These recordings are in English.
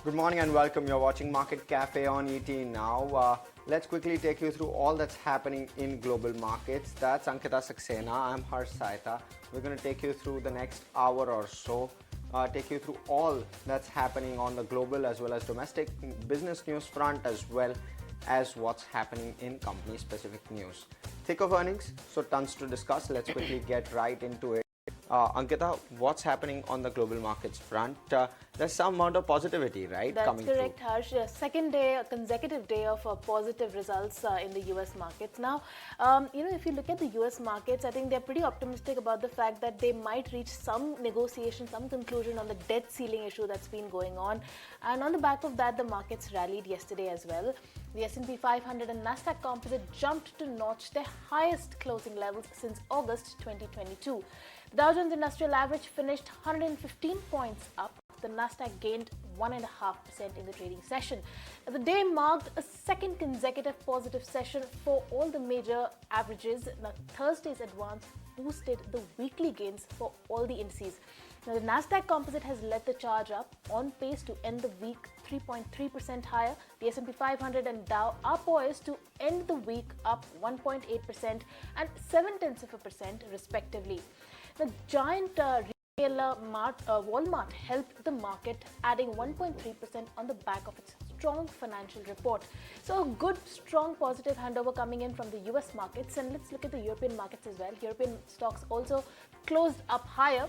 Good morning and welcome. You're watching Market Cafe on ET now. Let's quickly take you through all that's happening in global markets. That's Ankita Saxena. I'm Harsh Saita. We're going to take you through the next hour or so, take you through all that's happening on the global as well as domestic business news front, as well as what's happening in company specific news. Thick of earnings, so tons to discuss. Let's quickly get right into it. Ankita, what's happening on the global markets front? There's some amount of positivity, right? That's coming correct, through. Harsh. Second day, a consecutive day of positive results in the US markets. Now, if you look at the US markets, I think they're pretty optimistic about the fact that they might reach some negotiation, some conclusion on the debt ceiling issue that's been going on. And on the back of that, the markets rallied yesterday as well. The S&P 500 and NASDAQ composite jumped to notch their highest closing levels since August 2022. The Dow Jones Industrial Average finished 115 points up. The NASDAQ gained 1.5% in the trading session. The day marked a second consecutive positive session for all the major averages. Now, Thursday's advance boosted the weekly gains for all the indices. Now, the NASDAQ composite has led the charge up, on pace to end the week 3.3% higher. The S&P 500 and Dow are poised to end the week up 1.8% and 0.7% respectively. The giant retailer Walmart helped the market, adding 1.3% on the back of its strong financial report. So a good, strong, positive handover coming in from the US markets. And let's look at the European markets as well. European stocks also closed up higher.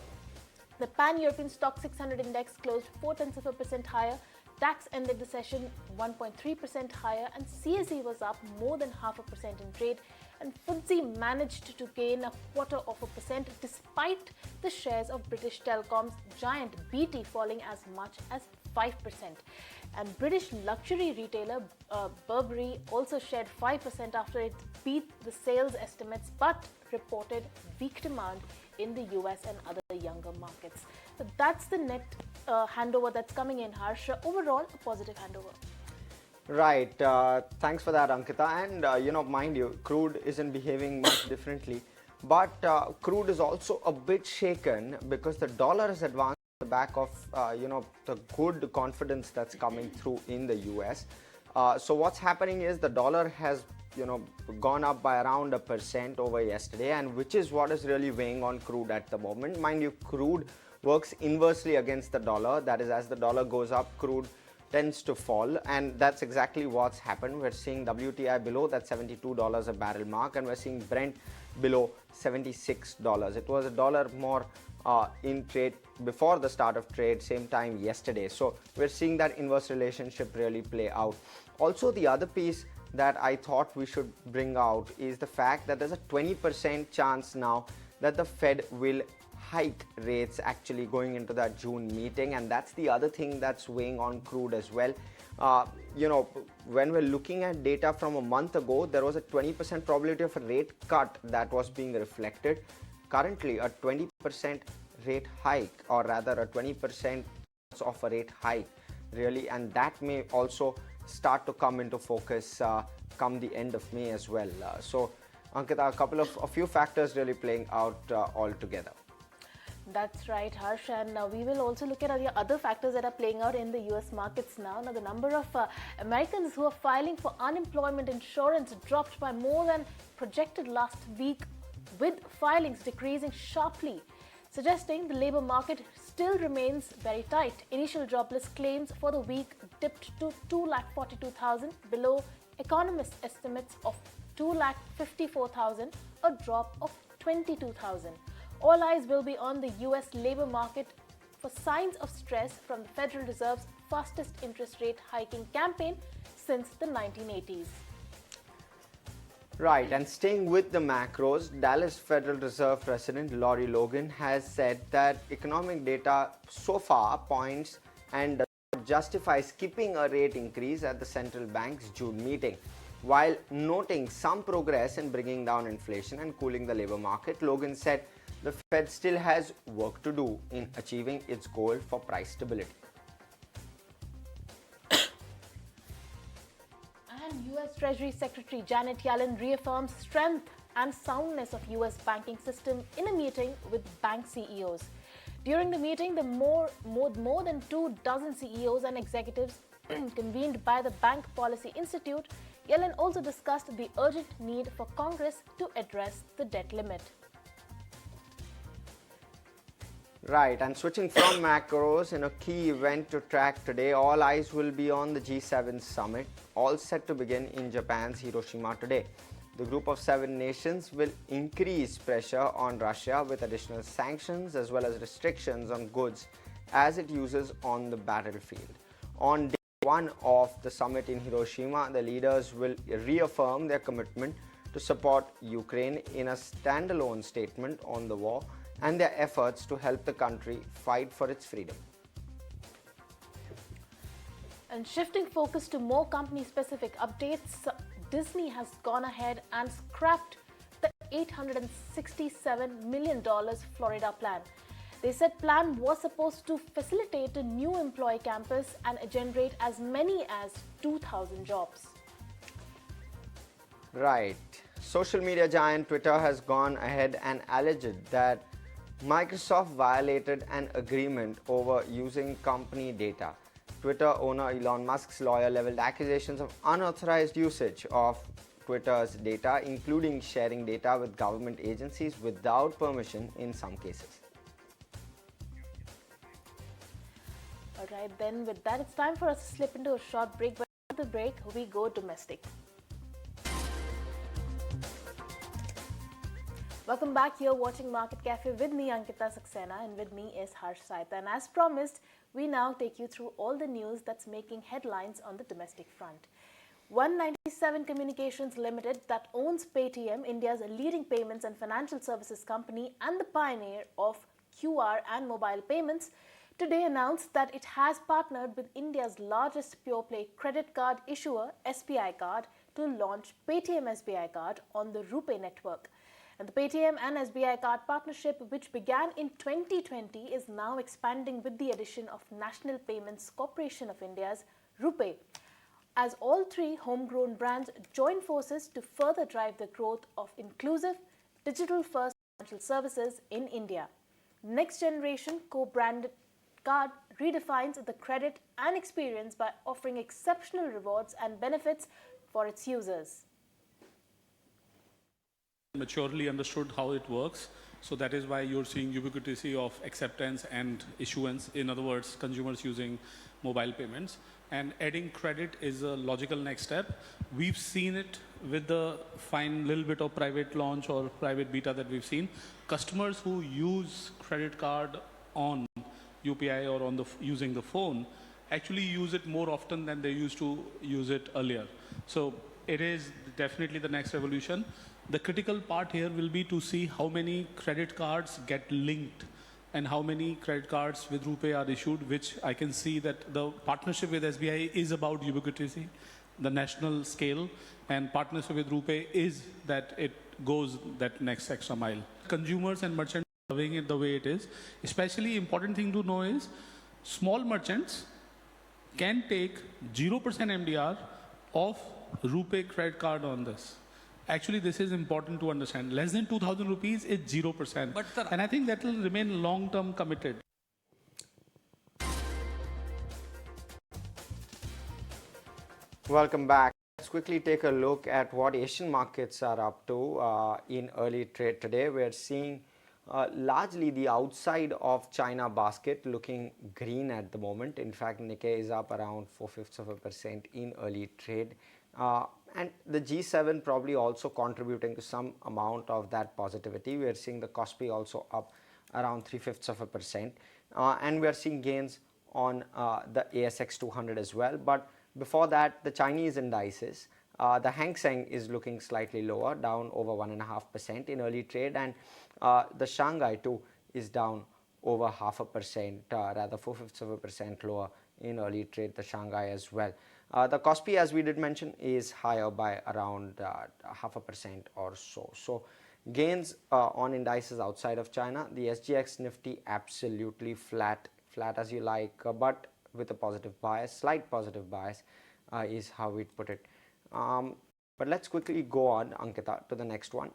The Pan-European Stock 600 index closed 0.4% higher. DAX ended the session 1.3% higher, and CSE was up more than 0.5% in trade. And FTSE managed to gain 0.25% despite the shares of British telecoms giant BT falling as much as 5%. And British luxury retailer Burberry also shed 5% after it beat the sales estimates but reported weak demand in the US and other younger markets. So that's the net handover that's coming in, Harsh. Overall, a positive handover. Right. Thanks for that, Ankita. And, mind you, crude isn't behaving much differently. But crude is also a bit shaken because the dollar has advanced on the back of, the good confidence that's coming through in the US. So what's happening is the dollar has, gone up by around 1% over yesterday, and which is what is really weighing on crude at the moment. Mind you, crude works inversely against the dollar. That is, as the dollar goes up, crude tends to fall, and that's exactly what's happened. We're seeing WTI below that $72 a barrel mark, and we're seeing Brent below $76. It was $1 more in trade before the start of trade, same time yesterday. So we're seeing that inverse relationship really play out. Also, the other piece that I thought we should bring out is the fact that there's a 20% chance now that the Fed will hike rates actually going into that June meeting, and that's the other thing that's weighing on crude as well. When we're looking at data from a month ago, there was a 20% probability of a rate cut that was being reflected. Currently, a 20% rate hike, or rather a 20% of a rate hike, really, and that may also start to come into focus come the end of May as well. So, Ankita, a few factors really playing out all together. That's right, Harsh, and we will also look at the other factors that are playing out in the US markets now. Now, the number of Americans who are filing for unemployment insurance dropped by more than projected last week, with filings decreasing sharply, suggesting the labor market still remains very tight. Initial jobless claims for the week dipped to 242,000, below economist estimates of 254,000, a drop of 22,000. All eyes will be on the US labor market for signs of stress from the Federal Reserve's fastest interest rate hiking campaign since the 1980s. Right, and staying with the macros, Dallas Federal Reserve President Lori Logan has said that economic data so far points and justifies skipping a rate increase at the central bank's June meeting. While noting some progress in bringing down inflation and cooling the labor market, Logan said the Fed still has work to do in achieving its goal for price stability. And US Treasury Secretary Janet Yellen reaffirms strength and soundness of US banking system in a meeting with bank CEOs. During the meeting, the more than 24 CEOs and executives convened by the Bank Policy Institute, Yellen also discussed the urgent need for Congress to address the debt limit. Right, and switching from macros, in a key event to track today, all eyes will be on the G7 summit, all set to begin in Japan's Hiroshima today. The group of 7 nations will increase pressure on Russia with additional sanctions as well as restrictions on goods as it uses on the battlefield. On day 1 of the summit in Hiroshima, the leaders will reaffirm their commitment to support Ukraine in a standalone statement on the war and their efforts to help the country fight for its freedom. And shifting focus to more company-specific updates, Disney has gone ahead and scrapped the $867 million Florida plan. They said plan was supposed to facilitate a new employee campus and generate as many as 2,000 jobs. Right. Social media giant Twitter has gone ahead and alleged that Microsoft violated an agreement over using company data. Twitter owner Elon Musk's lawyer leveled accusations of unauthorized usage of Twitter's data, including sharing data with government agencies without permission in some cases. Alright, then with that, it's time for us to slip into a short break. But after the break, we go domestic. Welcome back. You're watching Market Cafe with me, Ankita Saxena, and with me is Harsh Saita. And as promised, we now take you through all the news that's making headlines on the domestic front. 197 Communications Limited, that owns Paytm, India's leading payments and financial services company and the pioneer of QR and mobile payments, today announced that it has partnered with India's largest pure-play credit card issuer, SBI Card, to launch Paytm SBI Card on the RuPay network. And the Paytm and SBI Card partnership, which began in 2020, is now expanding with the addition of National Payments Corporation of India's RuPay, as all 3 homegrown brands join forces to further drive the growth of inclusive, digital-first financial services in India. Next generation co-branded card redefines the credit and experience by offering exceptional rewards and benefits for its users. Maturely understood how it works, so that is why you're seeing ubiquity of acceptance and issuance. In other words, consumers using mobile payments, and adding credit is a logical next step. We've seen it with the fine little bit of private launch or private beta that we've seen. Customers who use credit card on UPI or on using the phone actually use it more often than they used to use it earlier. So it is definitely the next revolution. The critical part here will be to see how many credit cards get linked and how many credit cards with RuPay are issued, which I can see that the partnership with SBI is about ubiquity, the national scale, and partnership with RuPay is that it goes that next extra mile. Consumers and merchants are loving it the way it is. Especially important thing to know is small merchants can take 0% MDR of RuPay credit card on this. Actually, this is important to understand. Less than 2,000 rupees is 0%. And I think that will remain long-term committed. Welcome back. Let's quickly take a look at what Asian markets are up to in early trade today. We're seeing largely the outside of China basket looking green at the moment. In fact, Nikkei is up around 0.4% in early trade. And the G7 probably also contributing to some amount of that positivity. We are seeing the Kospi also up around 0.3%. And we are seeing gains on the ASX 200 as well. But before that, the Chinese indices, the Hang Seng is looking slightly lower, down over 1.5% in early trade. And the Shanghai too is down over 0.5%, rather 0.4% lower in early trade, the Shanghai as well. The Kospi, as we did mention, is higher by around 0.5% or so. So gains on indices outside of China. The SGX Nifty absolutely flat as you like, but with a positive bias, slight positive bias is how we'd put it. But let's quickly go on, Ankita, to the next one.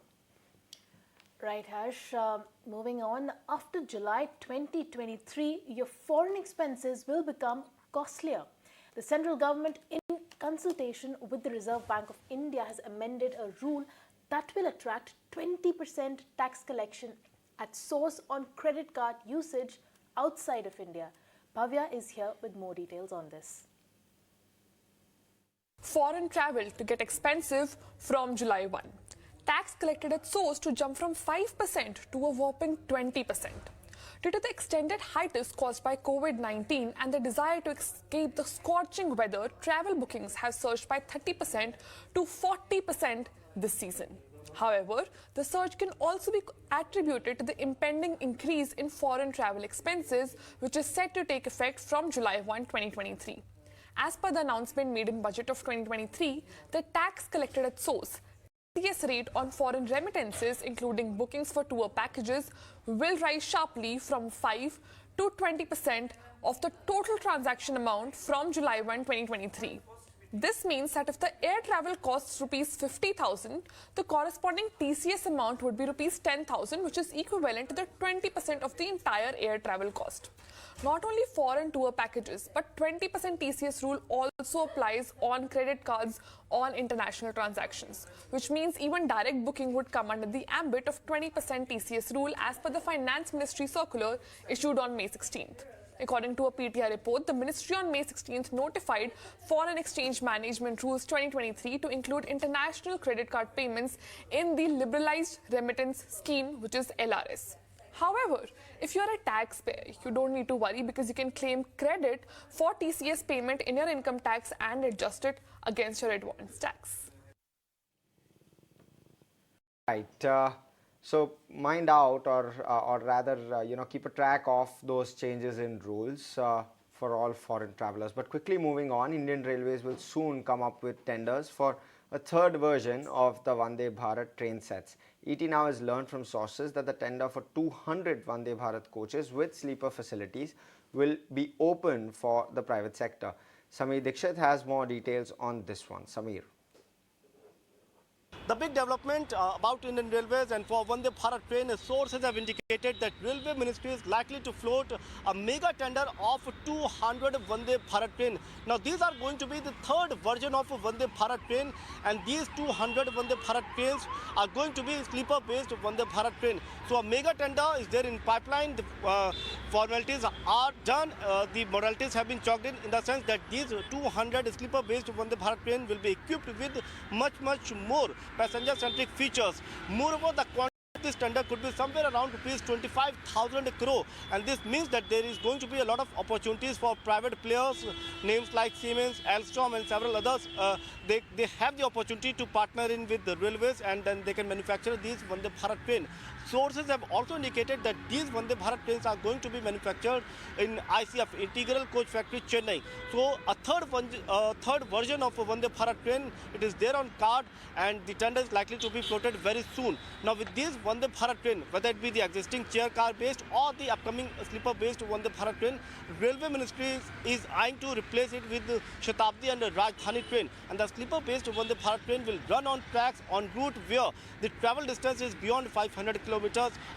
Right, Harsh. Moving on, after July 2023, your foreign expenses will become costlier. The central government, in consultation with the Reserve Bank of India, has amended a rule that will attract 20% tax collection at source on credit card usage outside of India. Bhavya is here with more details on this. Foreign travel to get expensive from July 1. Tax collected at source to jump from 5% to a whopping 20%. Due to the extended hiatus caused by COVID-19 and the desire to escape the scorching weather, travel bookings have surged by 30% to 40% this season. However, the surge can also be attributed to the impending increase in foreign travel expenses, which is set to take effect from July 1, 2023. As per the announcement made in budget of 2023, the tax collected at source TS rate on foreign remittances, including bookings for tour packages, will rise sharply from 5 to 20% of the total transaction amount from July 1, 2023. This means that if the air travel costs rupees 50,000, the corresponding TCS amount would be rupees 10,000, which is equivalent to the 20% of the entire air travel cost. Not only foreign tour packages, but 20% TCS rule also applies on credit cards on international transactions, which means even direct booking would come under the ambit of 20% TCS rule as per the Finance Ministry circular issued on May 16th. According to a PTI report, the ministry on May 16th notified Foreign Exchange Management Rules 2023 to include international credit card payments in the Liberalized Remittance Scheme, which is LRS. However, if you are a taxpayer, you don't need to worry because you can claim credit for TCS payment in your income tax and adjust it against your advance tax. Right. So mind out, or rather, keep a track of those changes in rules for all foreign travelers. But quickly moving on, Indian Railways will soon come up with tenders for a third version of the Vande Bharat train sets. ET now has learned from sources that the tender for 200 Vande Bharat coaches with sleeper facilities will be open for the private sector. Sameer Dikshit has more details on this one. Sameer. The big development about Indian Railways and for Vande Bharat train, sources have indicated that Railway Ministry is likely to float a mega tender of 200 Vande Bharat train. Now these are going to be the third version of Vande Bharat train, and these 200 Vande Bharat trains are going to be sleeper based Vande Bharat train. So a mega tender is there in pipeline. The formalities are done. The modalities have been chalked in the sense that these 200 sleeper based Vande Bharat train will be equipped with much more passenger-centric features. Moreover, the quantity of this tender could be somewhere around rupees 25,000 crore, and this means that there is going to be a lot of opportunities for private players, names like Siemens, Alstom and several others. They have the opportunity to partner in with the railways, and then they can manufacture these Vande Bharat train. Sources have also indicated that these Vande Bharat trains are going to be manufactured in ICF, Integral Coach Factory, Chennai. So a third version of a Vande Bharat train, it is there on card, and the tender is likely to be floated very soon. Now with these Vande Bharat train, whether it be the existing chair car based or the upcoming sleeper based Vande Bharat train, Railway Ministry is eyeing to replace it with the Shatabdi and the Rajdhani train. And the sleeper based Vande Bharat train will run on tracks on route where the travel distance is beyond 500 kilometers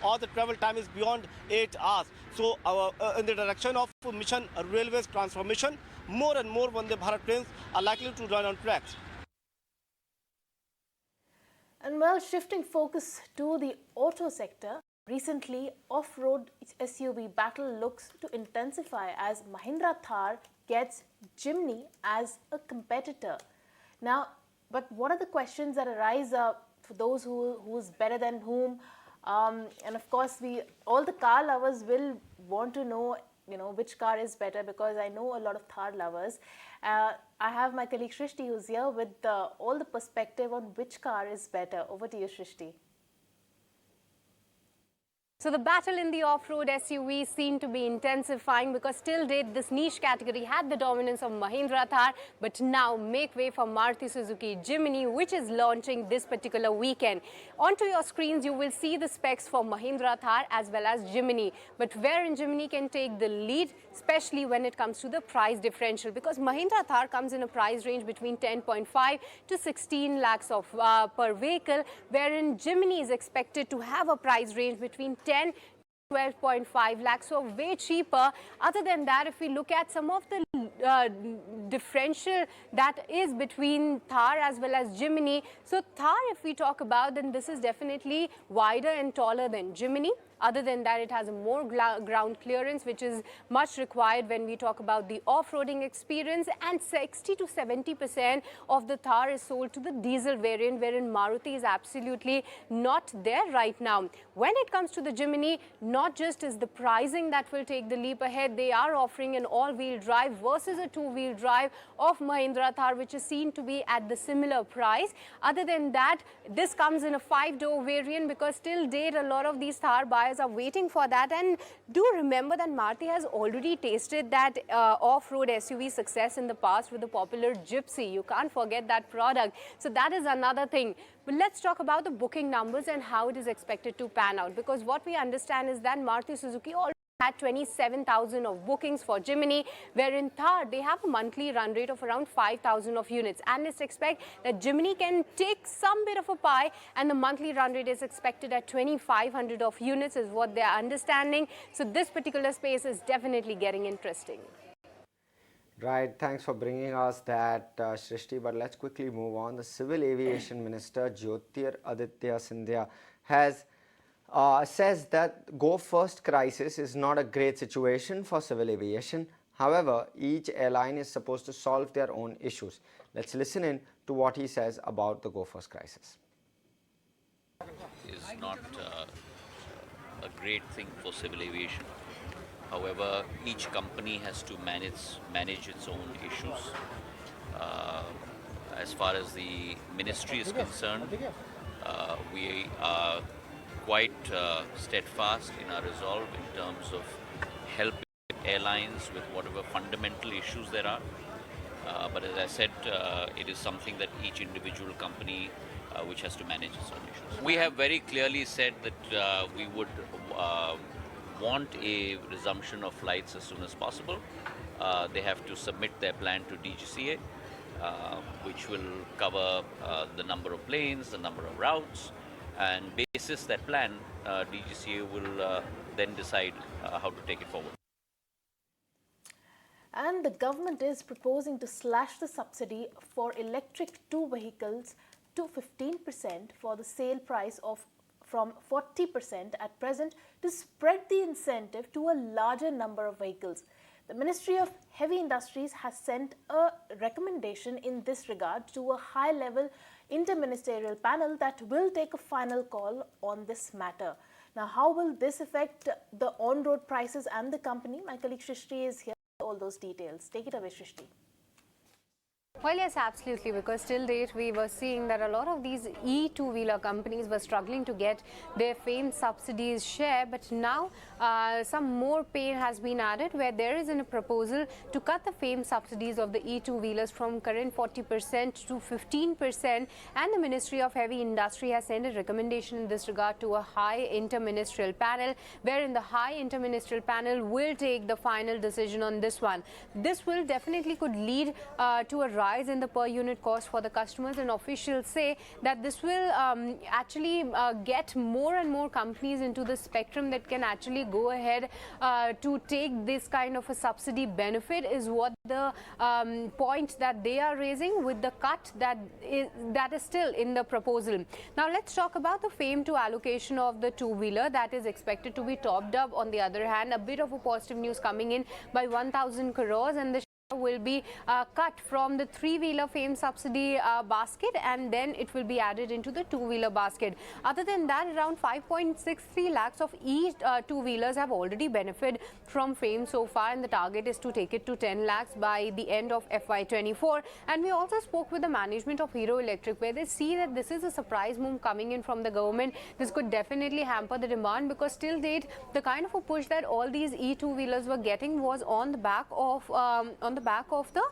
or the travel time is beyond 8 hours. So in the direction of Mission Railways transformation, more and more Vande Bharat trains are likely to run on tracks. And well, shifting focus to the auto sector, recently off-road SUV battle looks to intensify as Mahindra Thar gets Jimny as a competitor. Now, but what are the questions that arise for those who's better than whom? And of course, all the car lovers will want to know, which car is better, because I know a lot of Thar lovers. I have my colleague Shrishti who's here with all the perspective on which car is better. Over to you, Shrishti. So the battle in the off-road SUV seemed to be intensifying because till date this niche category had the dominance of Mahindra Thar, but now make way for Maruti Suzuki Jimny, which is launching this particular weekend. Onto your screens you will see the specs for Mahindra Thar as well as Jimny, but wherein Jimny can take the lead, especially when it comes to the price differential, because Mahindra Thar comes in a price range between 10.5 to 16 lakhs of per vehicle, wherein Jimny is expected to have a price range between 10 12.5 lakhs, so way cheaper. Other than that, if we look at some of the differential that is between Thar as well as Jimny, so Thar, if we talk about, then this is definitely wider and taller than Jimny. Other than that, it has a more ground clearance, which is much required when we talk about the off-roading experience, and 60 to 70% of the Thar is sold to the diesel variant, wherein Maruti is absolutely not there right now. When it comes to the Jimny, not just is the pricing that will take the leap ahead, they are offering an all-wheel drive versus a two-wheel drive of Mahindra Thar, which is seen to be at the similar price. Other than that, this comes in a 5-door variant, because till date a lot of these Thar buyers are waiting for that. And do remember that Maruti has already tasted that off-road SUV success in the past with the popular Gypsy. You can't forget that product. So that is another thing. But let's talk about the booking numbers and how it is expected to pan out, because what we understand is that Maruti Suzuki already had 27,000 of bookings for Jimny, wherein Thar, they have a monthly run rate of around 5,000 of units. Analysts expect that Jimny can take some bit of a pie, and the monthly run rate is expected at 2,500 of units is what they are understanding. So this particular space is definitely getting interesting. Right, thanks for bringing us that, Shrishti. But let's quickly move on. The Civil Aviation Minister Jyotir Aditya Scindia has says that Go First crisis is not a great situation for civil aviation. However, each airline is supposed to solve their own issues. Let's listen in to what he says about the Go First crisis. Is not a great thing for civil aviation. However, each company has to manage its own issues. As far as the ministry is concerned, we are quite steadfast in our resolve in terms of helping airlines with whatever fundamental issues there are. But as I said, it is something that each individual company which has to manage its own issues. We have very clearly said that we would want a resumption of flights as soon as possible. They have to submit their plan to DGCA, which will cover the number of planes, the number of routes, and basis that plan, DGCA will then decide how to take it forward. And the government is proposing to slash the subsidy for electric two vehicles to 15% for the sale price of from 40% at present, to spread the incentive to a larger number of vehicles. The Ministry of Heavy Industries has sent a recommendation in this regard to a high-level interministerial panel that will take a final call on this matter. Now, how will this affect the on-road prices and the company? My colleague Shrishti is here with all those details. Take it away, Shrishti. Well, yes, absolutely, because till date we were seeing that a lot of these e-two-wheeler companies were struggling to get their FAME subsidies share, but now some more pain has been added, where there is a proposal to cut the FAME subsidies of the e-two-wheelers from current 40% to 15%, and the Ministry of Heavy Industry has sent a recommendation in this regard to a high interministerial panel, wherein the high interministerial panel will take the final decision on this one. This will definitely could lead to a rise in the per unit cost for the customers, and officials say that this will actually get more and more companies into the spectrum that can actually go ahead to take this kind of a subsidy benefit, is what the point that they are raising with the cut that is still in the proposal. Now let's talk about the FAME 2 allocation of the two-wheeler that is expected to be topped up. On the other hand, a bit of a positive news coming in by 1,000 crores, and the will be cut from the three-wheeler FAME subsidy basket, and then it will be added into the two-wheeler basket. Other than that, around 5.63 lakhs of each two-wheelers have already benefited from FAME so far, and the target is to take it to 10 lakhs by the end of FY24. And we also spoke with the management of Hero Electric, where they see that this is a surprise move coming in from the government. This could definitely hamper the demand, because till date, the kind of a push that all these e-two-wheelers were getting was on the back of the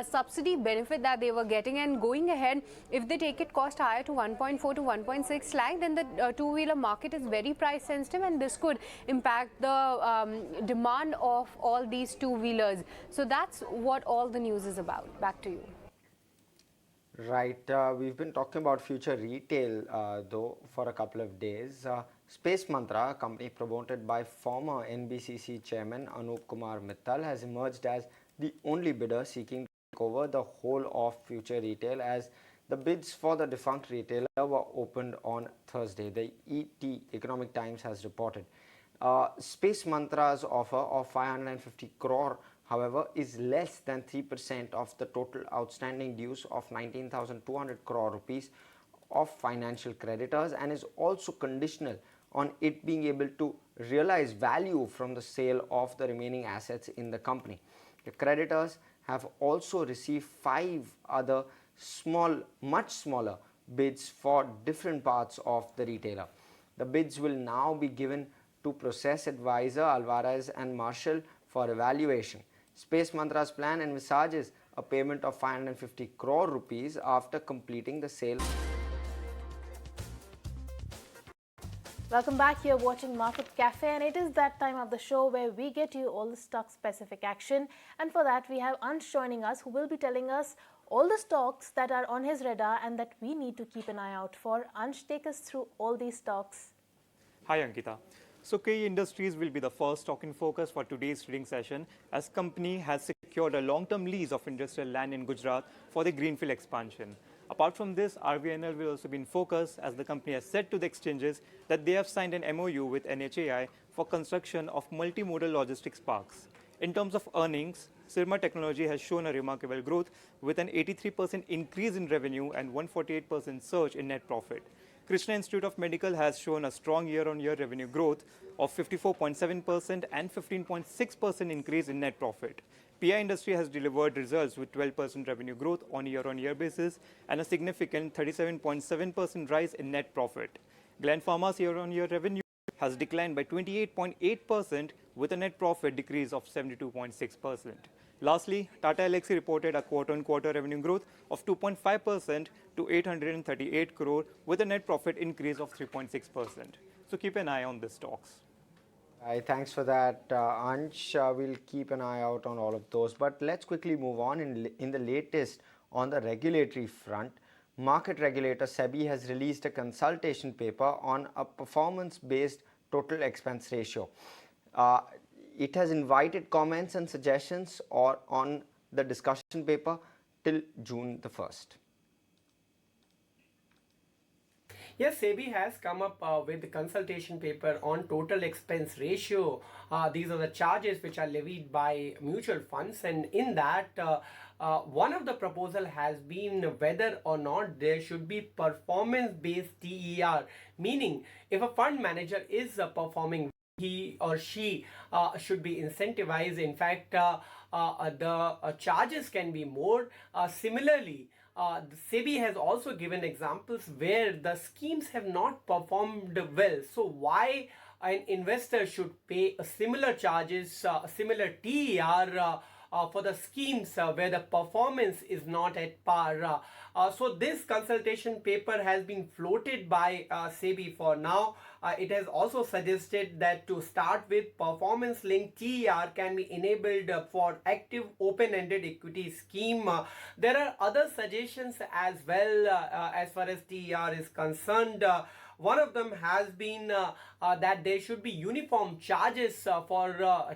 subsidy benefit that they were getting. And going ahead, if they take it cost higher to 1.4 to 1.6 lakh, then the two-wheeler market is very price sensitive, and this could impact the demand of all these two-wheelers. So that's what all the news is about. Back to you. Right, we've been talking about future retail though for a couple of days. Space Mantra, a company promoted by former NBCC chairman Anup Kumar Mittal, has emerged as the only bidder seeking to take over the whole of future retail, as the bids for the defunct retailer were opened on Thursday. The ET, Economic Times, has reported. Space Mantra's offer of 550 crore, however, is less than 3% of the total outstanding dues of 19,200 crore rupees of financial creditors, and is also conditional on it being able to realize value from the sale of the remaining assets in the company. The creditors have also received 5 other much smaller bids for different parts of the retailer. The bids will now be given to process advisor Alvarez and Marshall for evaluation. Space Mantra's plan envisages a payment of 550 crore rupees after completing the sale. Welcome back. You're watching Market Cafe, and it is that time of the show where we get you all the stock specific action. And for that, we have Ansh joining us, who will be telling us all the stocks that are on his radar and that we need to keep an eye out for. Ansh, take us through all these stocks. Hi Ankita. So Key Industries will be the first stock in focus for today's trading session, as company has secured a long-term lease of industrial land in Gujarat for the greenfield expansion. Apart from this, RVNL will also be in focus, as the company has said to the exchanges that they have signed an MOU with NHAI for construction of multimodal logistics parks. In terms of earnings, Syrma Technology has shown a remarkable growth with an 83% increase in revenue and 148% surge in net profit. Krishna Institute of Medical has shown a strong year-on-year revenue growth of 54.7% and 15.6% increase in net profit. PI Industry has delivered results with 12% revenue growth on year-on-year basis and a significant 37.7% rise in net profit. Gland Pharma's year-on-year revenue has declined by 28.8% with a net profit decrease of 72.6%. Lastly, Tata Elxsi reported a quarter-on-quarter revenue growth of 2.5% to 838 crore with a net profit increase of 3.6%. So keep an eye on the stocks. Thanks for that, Ansh. We'll keep an eye out on all of those. But let's quickly move on. In the latest on the regulatory front, market regulator SEBI has released a consultation paper on a performance-based total expense ratio. It has invited comments and suggestions on the discussion paper till June the 1st. Yes, SEBI has come up with the consultation paper on total expense ratio. These are the charges which are levied by mutual funds, and in that one of the proposal has been whether or not there should be performance-based TER, meaning if a fund manager is performing, he or she should be incentivized. In fact, the charges can be more. Similarly, the SEBI has also given examples where the schemes have not performed well. So why an investor should pay a similar charges, similar TER for the schemes where the performance is not at par. So this consultation paper has been floated by SEBI for now. It has also suggested that to start with, performance-linked TER can be enabled for active open-ended equity scheme. There are other suggestions as well as far as TER is concerned. One of them has been that there should be uniform charges for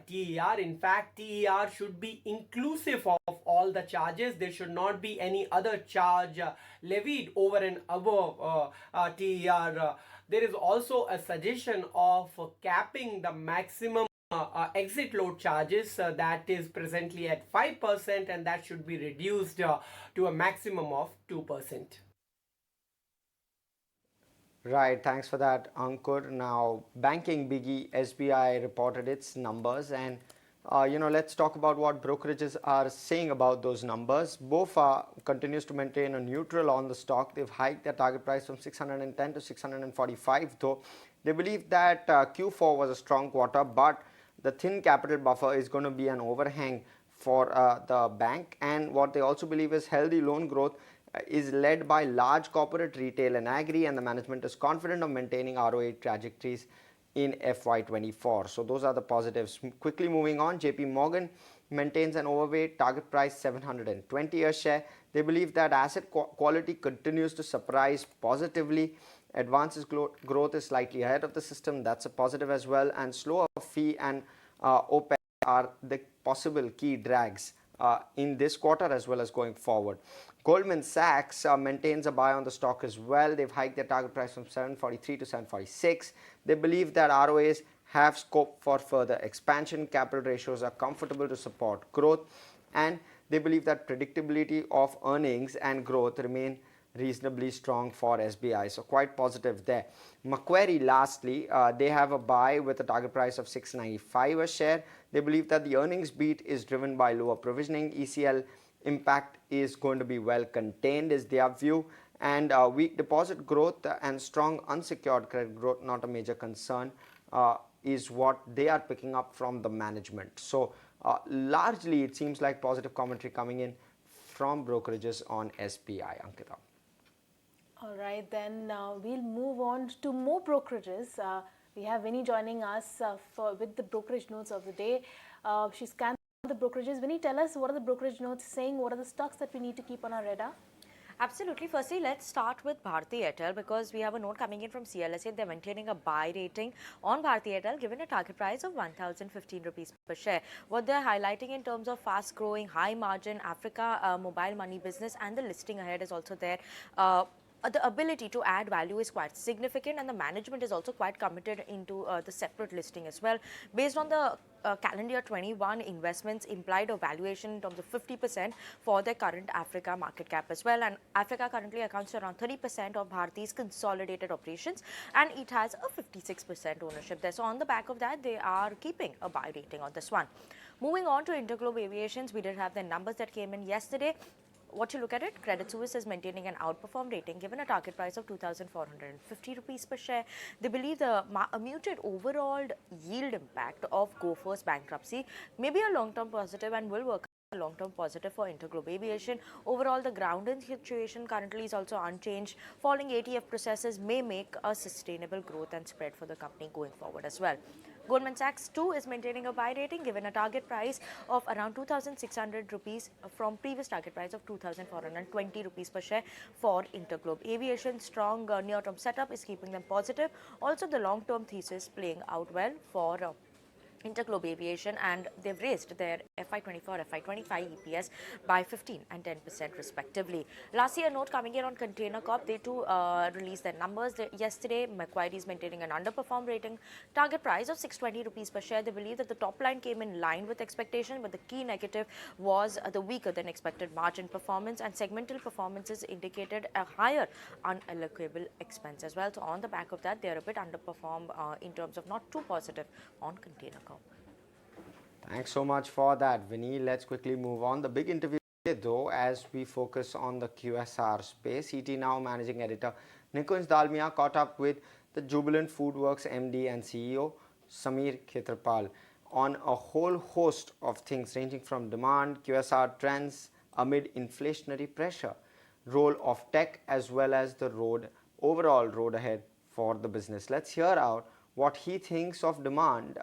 TER. In fact, TER should be inclusive of all the charges. There should not be any other charge levied over and above TER. There is also a suggestion of capping the maximum exit load charges that is presently at 5%, and that should be reduced to a maximum of 2%. Right, thanks for that, Ankur. Now, banking biggie SBI reported its numbers, and let's talk about what brokerages are saying about those numbers. BofA continues to maintain a neutral on the stock. They've hiked their target price from 610 to 645, though they believe that Q4 was a strong quarter, but the thin capital buffer is going to be an overhang for the bank, and what they also believe is healthy loan growth is led by large corporate, retail and agri, and the management is confident of maintaining ROA trajectories in FY24. So those are the positives. Quickly moving on, JP Morgan maintains an overweight, target price 720 a share. They believe that asset quality continues to surprise positively. Advances growth is slightly ahead of the system, that's a positive as well, and slower fee and OPEX are the possible key drags in this quarter as well as going forward. Goldman Sachs maintains a buy on the stock as well. They've hiked their target price from 743 to 746. They believe that ROAs have scope for further expansion. Capital ratios are comfortable to support growth, and they believe that predictability of earnings and growth remain reasonably strong for SBI. So quite positive there. Macquarie, lastly, they have a buy with a target price of 695 a share. They believe that the earnings beat is driven by lower provisioning. ECL impact is going to be well contained is their view, and weak deposit growth and strong unsecured credit growth, not a major concern, is what they are picking up from the management. So largely it seems like positive commentary coming in from brokerages on SBI. Ankita. All right, then we'll move on to more brokerages. We have Vinny joining us with the brokerage notes of the day. She's scanned the brokerages. Vinny, tell us, what are the brokerage notes saying? What are the stocks that we need to keep on our radar? Absolutely. Firstly, let's start with Bharti Airtel, because we have a note coming in from CLSA. They're maintaining a buy rating on Bharti Airtel given a target price of 1,015 rupees per share. What they're highlighting in terms of fast growing, high margin Africa mobile money business, and the listing ahead is also there. The ability to add value is quite significant, and the management is also quite committed into the separate listing as well. Based on the calendar year 21 investments, implied a valuation in terms of 50% for their current Africa market cap as well. And Africa currently accounts for around 30% of Bharti's consolidated operations, and it has a 56% ownership there. So on the back of that, they are keeping a buy rating on this one. Moving on to Interglobe Aviations, we did have the numbers that came in yesterday. What you look at it, Credit Suisse is maintaining an outperform rating given a target price of 2,450 rupees per share. They believe the muted overall yield impact of Gopher's bankruptcy may be a long-term positive and will work a long-term positive for Interglobe Aviation. Overall, the grounding situation currently is also unchanged. Falling ATF processes may make a sustainable growth and spread for the company going forward as well. Goldman Sachs too is maintaining a buy rating given a target price of around 2,600 rupees from previous target price of 2,420 rupees per share for Interglobe Aviation. Strong near-term setup is keeping them positive. Also, the long-term thesis playing out well for Interglobe Aviation, and they've raised their FY24, FY25 EPS by 15 and 10% respectively. Lastly, a note coming in on Container Corp. They too released their numbers yesterday. Macquarie is maintaining an underperform rating, target price of 620 rupees per share. They believe that the top line came in line with expectation, but the key negative was the weaker than expected margin performance, and segmental performances indicated a higher unallocable expense as well. So on the back of that, they are a bit underperformed in terms of not too positive on Container Corp. Thanks so much for that, Vinny. Let's quickly move on. The big interview though, as we focus on the QSR space, ET Now managing editor Nikunj Dalmia caught up with the Jubilant Foodworks MD and CEO Sameer Khetarpal on a whole host of things ranging from demand, QSR trends amid inflationary pressure, role of tech, as well as the overall road ahead for the business. Let's hear out what he thinks of demand,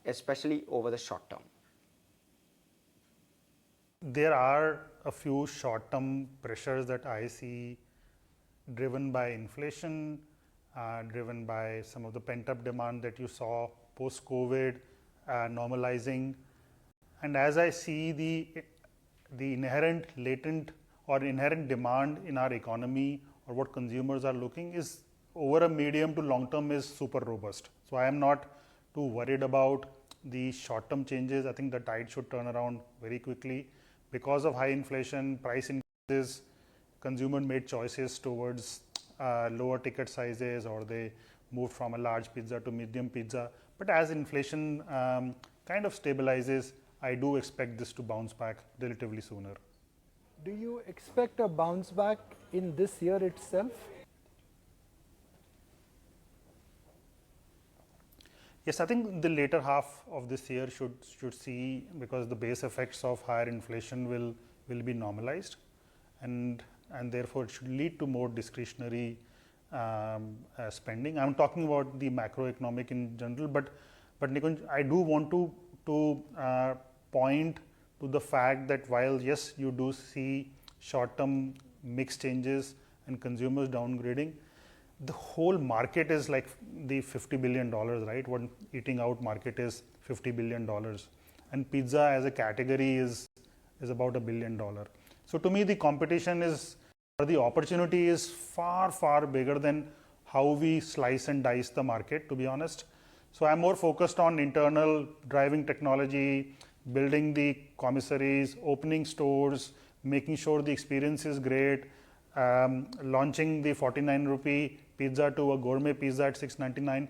especially over the short term. There are a few short-term pressures that I see driven by inflation, driven by some of the pent-up demand that you saw post-COVID normalizing. And as I see the inherent latent or inherent demand in our economy, or what consumers are looking, is over a medium to long term is super robust. So I am not too worried about the short-term changes, I think the tide should turn around very quickly. Because of high inflation, price increases, consumer made choices towards lower ticket sizes, or they moved from a large pizza to medium pizza. But as inflation kind of stabilizes, I do expect this to bounce back relatively sooner. Do you expect a bounce back in this year itself? Yes, I think the later half of this year should see, because the base effects of higher inflation will be normalized, and therefore it should lead to more discretionary spending. I'm talking about the macroeconomic in general, but Nikunj, I do want to point to the fact that while yes, you do see short-term mix changes and consumers downgrading, the whole market is like the $50 billion, right? One eating out market is $50 billion, and pizza as a category is about $1 billion. So to me, the competition is, or the opportunity is far bigger than how we slice and dice the market, to be honest. So I'm more focused on internal driving technology, building the commissaries, opening stores, making sure the experience is great, launching the 49 rupee pizza to a gourmet pizza at 699.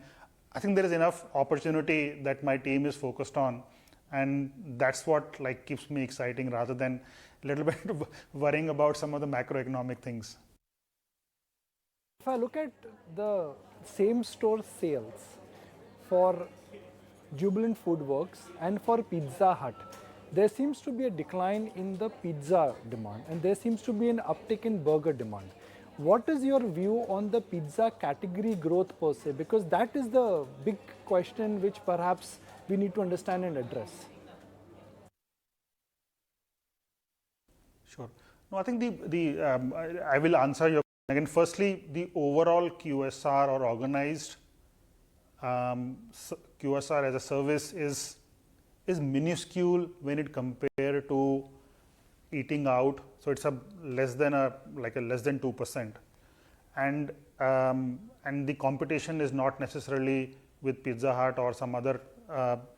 I think there is enough opportunity that my team is focused on, and that's what like keeps me exciting rather than a little bit worrying about some of the macroeconomic things. If I look at the same store sales for Jubilant Foodworks and for Pizza Hut, there seems to be a decline in the pizza demand and there seems to be an uptick in burger demand. What is your view on the pizza category growth per se? Because that is the big question which perhaps we need to understand and address. Sure. No, I think I will answer your question again. Firstly, the overall QSR or organized QSR as a service is minuscule when it compared to eating out. So it's a less than 2%, and the competition is not necessarily with Pizza Hut or some other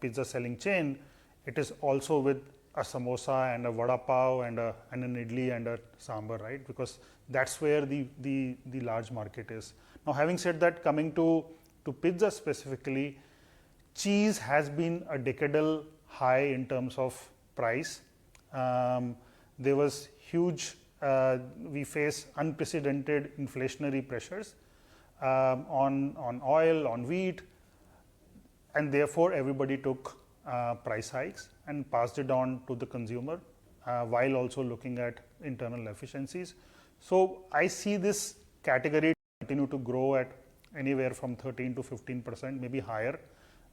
pizza selling chain. It is also with a samosa and a vada pav and an idli and a sambar, right? Because that's where the large market is. Now, having said that, coming to pizza specifically, cheese has been a decadal high in terms of price. There was huge, we face unprecedented inflationary pressures on oil, on wheat, and therefore everybody took price hikes and passed it on to the consumer while also looking at internal efficiencies. So I see this category continue to grow at anywhere from 13 to 15%, maybe higher,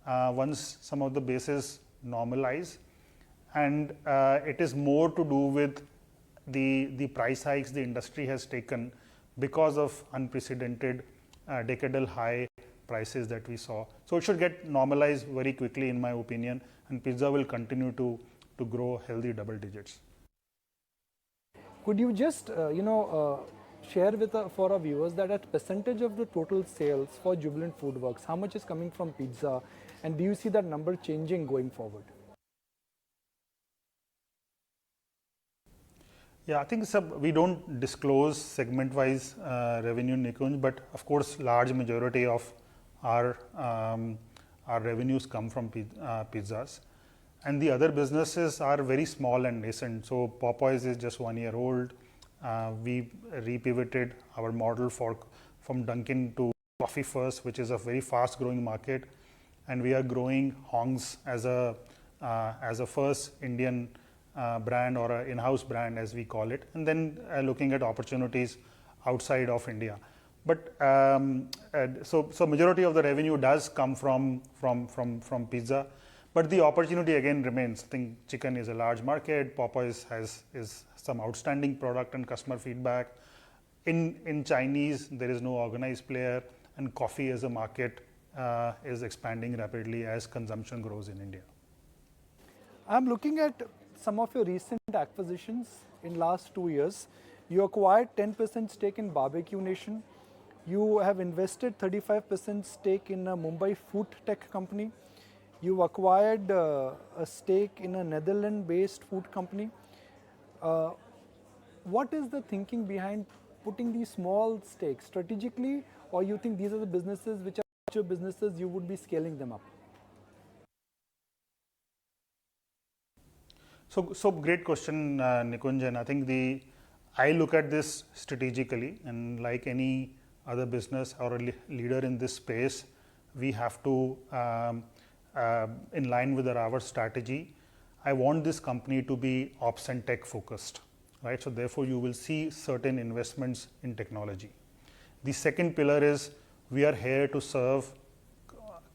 once some of the bases normalize. And it is more to do with the price hikes the industry has taken because of unprecedented decadal high prices that we saw. So it should get normalized very quickly, in my opinion, and pizza will continue to grow healthy double digits. Could you just share with for our viewers that at percentage of the total sales for Jubilant Foodworks, how much is coming from pizza, and do you see that number changing going forward? Yeah, I think we don't disclose segment-wise revenue, Nikunj, but of course, large majority of our revenues come from pizzas, and the other businesses are very small and nascent. So Popeyes is just 1 year old. We repivoted our model from Dunkin' to Coffee First, which is a very fast-growing market, and we are growing Hong's as a first Indian brand or an in-house brand, as we call it, and then looking at opportunities outside of India. But so majority of the revenue does come from pizza, but the opportunity again remains. I think chicken is a large market. Popeyes is some outstanding product and customer feedback. In Chinese, there is no organized player, and coffee as a market is expanding rapidly as consumption grows in India. I'm looking at some of your recent acquisitions in last 2 years. You acquired 10% stake in Barbecue Nation. You have invested 35% stake in a Mumbai food tech company. You've acquired a stake in a Netherlands-based food company. What is the thinking behind putting these small stakes strategically, or you think these are the businesses which are future businesses, you would be scaling them up? So great question, Nikunjan. I think I look at this strategically, and like any other business or a leader in this space, we have to, in line with our strategy, I want this company to be ops and tech focused, right? So therefore, you will see certain investments in technology. The second pillar is we are here to serve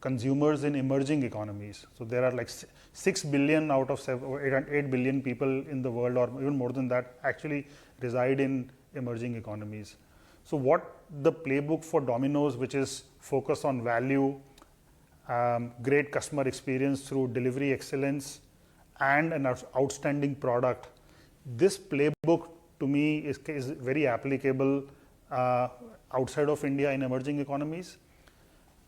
consumers in emerging economies. So there are like 6 billion out of 8 billion people in the world, or even more than that, actually reside in emerging economies. So what the playbook for Domino's, which is focus on value, great customer experience through delivery excellence, and an outstanding product, this playbook to me is very applicable outside of India in emerging economies.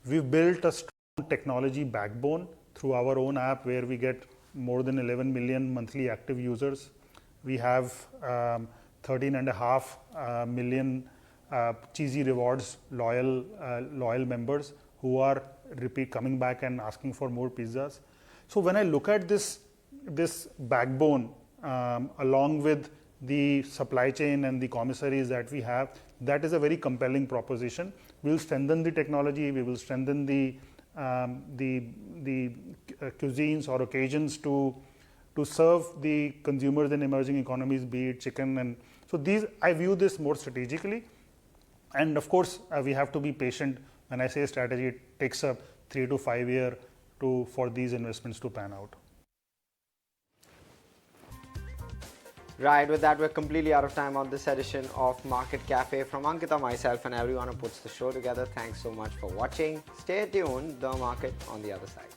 We've built a strong technology backbone through our own app, where we get more than 11 million monthly active users. We have 13.5 million Cheesy Rewards loyal members who are coming back and asking for more pizzas. So when I look at this backbone along with the supply chain and the commissaries that we have, that is a very compelling proposition. We will strengthen the technology, we will strengthen the cuisines or occasions to serve the consumers in emerging economies, be it chicken. And so I view this more strategically. And of course, we have to be patient. When I say strategy, it takes a 3 to 5 year for these investments to pan out. Right, with that, we're completely out of time on this edition of Market Cafe. From Ankita, myself, and everyone who puts the show together, thanks so much for watching. Stay tuned, the market on the other side.